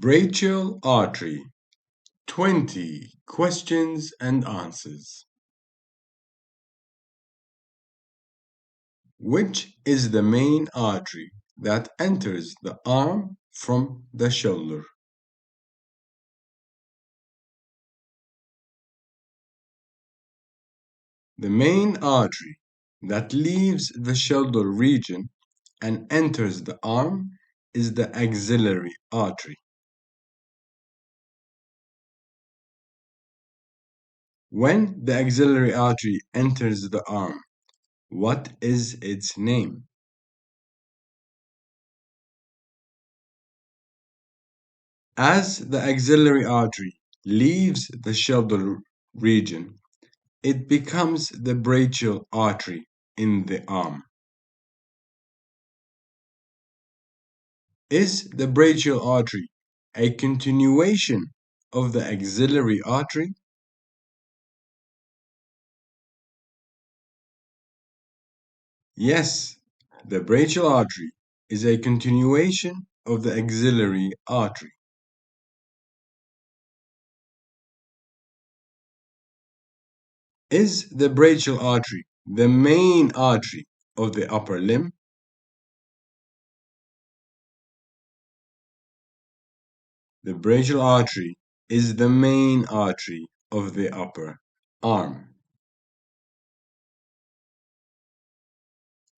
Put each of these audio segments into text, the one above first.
Brachial Artery 20 questions and answers. Which is the main artery that enters the arm from the shoulder? The main artery that leaves the shoulder region and enters the arm is the axillary artery. When the axillary artery enters the arm, what is its name? As the axillary artery leaves the shoulder region, it becomes the brachial artery in the arm. Is the brachial artery a continuation of the axillary artery? Yes, the brachial artery is a continuation of the axillary artery. Is the brachial artery the main artery of the upper limb? The brachial artery is the main artery of the upper arm.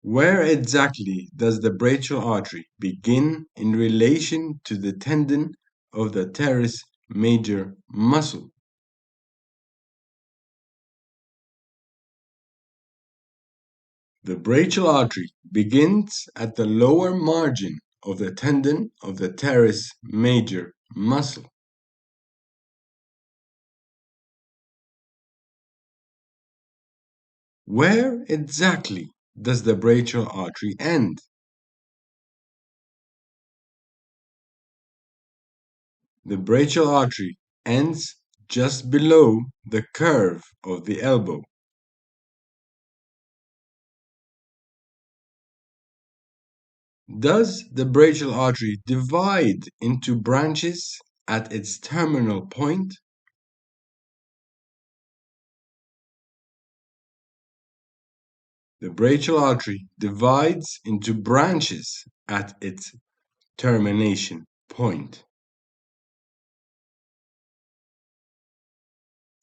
Where exactly does the brachial artery begin in relation to the tendon of the teres major muscle? The brachial artery begins at the lower margin of the tendon of the teres major muscle. Where exactly does the brachial artery end? The brachial artery ends just below the curve of the elbow. Does the brachial artery divide into branches at its terminal point? The brachial artery divides into branches at its termination point.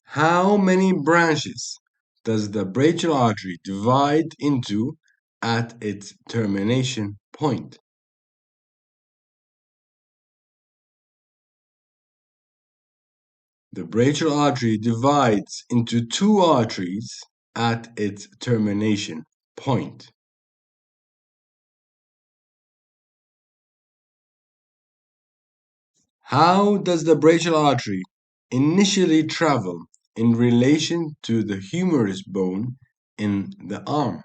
How many branches does the brachial artery divide into at its termination point? The brachial artery divides into two arteries at its termination point. How does the brachial artery initially travel in relation to the humerus bone in the arm?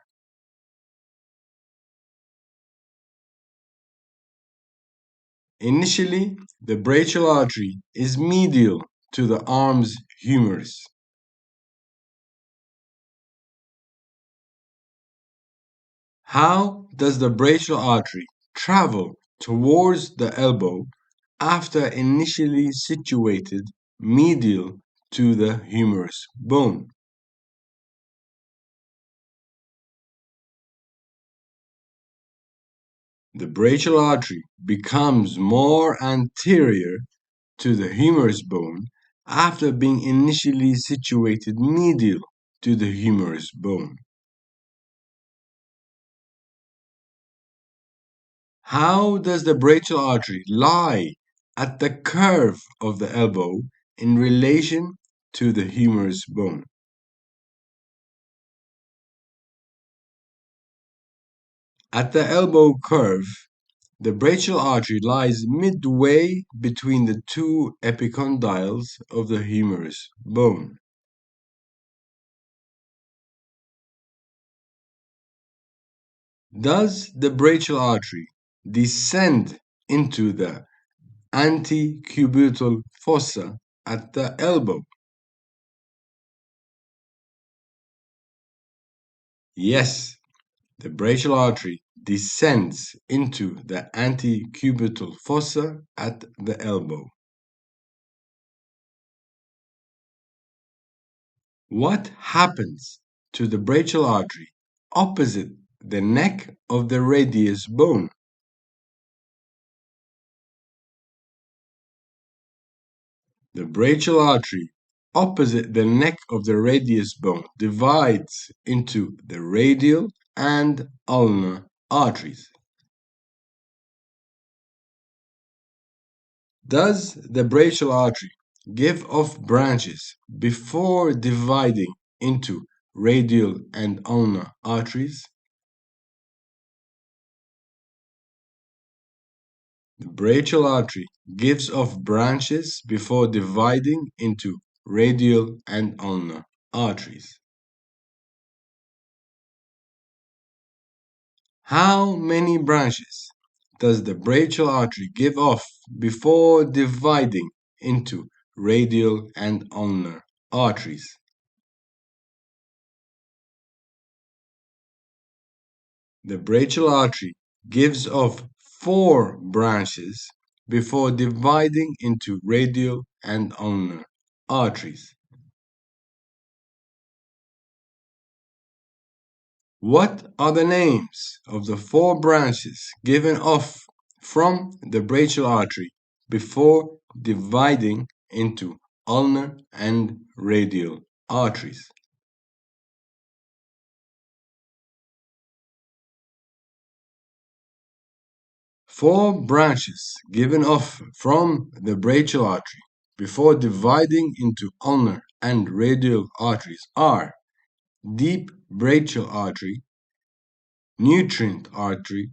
Initially, the brachial artery is medial to the arm's humerus. How does the brachial artery travel towards the elbow after initially situated medial to the humerus bone? The brachial artery becomes more anterior to the humerus bone after being initially situated medial to the humerus bone. How does the brachial artery lie at the curve of the elbow in relation to the humerus bone? At the elbow curve, the brachial artery lies midway between the two epicondyles of the humerus bone. Does the brachial artery descend into the antecubital fossa at the elbow? Yes, the brachial artery descends into the antecubital fossa at the elbow. What happens to the brachial artery opposite the neck of the radius bone? The brachial artery opposite the neck of the radius bone divides into the radial and ulnar arteries. Does the brachial artery give off branches before dividing into radial and ulnar arteries? The brachial artery gives off branches before dividing into radial and ulnar arteries. How many branches does the brachial artery give off before dividing into radial and ulnar arteries? The brachial artery gives off 4 branches before dividing into radial and ulnar arteries. What are the names of the 4 branches given off from the brachial artery before dividing into ulnar and radial arteries? Four branches given off from the brachial artery before dividing into ulnar and radial arteries are deep brachial artery, nutrient artery,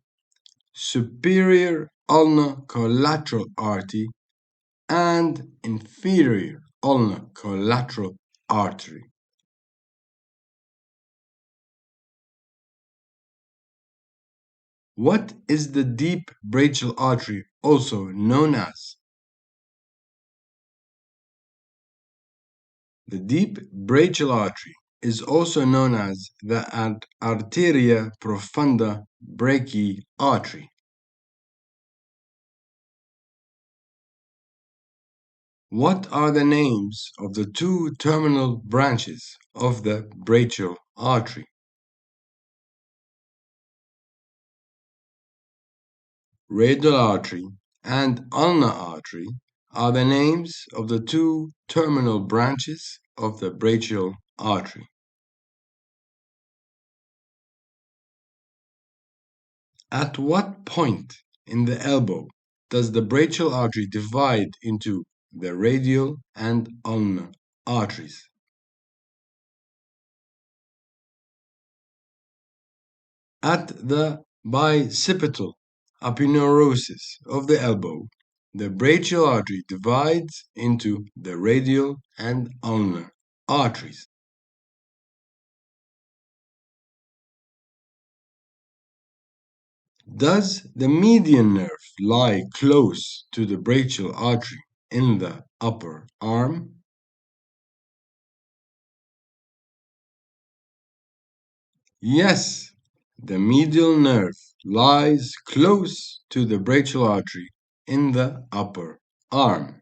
superior ulnar collateral artery, and inferior ulnar collateral artery. What is the deep brachial artery also known as? The deep brachial artery is also known as the arteria profunda brachii artery. What are the names of the 2 terminal branches of the brachial artery? Radial artery and ulnar artery are the names of the 2 terminal branches of the brachial artery. At what point in the elbow does the brachial artery divide into the radial and ulnar arteries? At the bicipital aponeurosis of the elbow, the brachial artery divides into the radial and ulnar arteries. Does the median nerve lie close to the brachial artery in the upper arm? Yes, the medial nerve lies close to the brachial artery in the upper arm.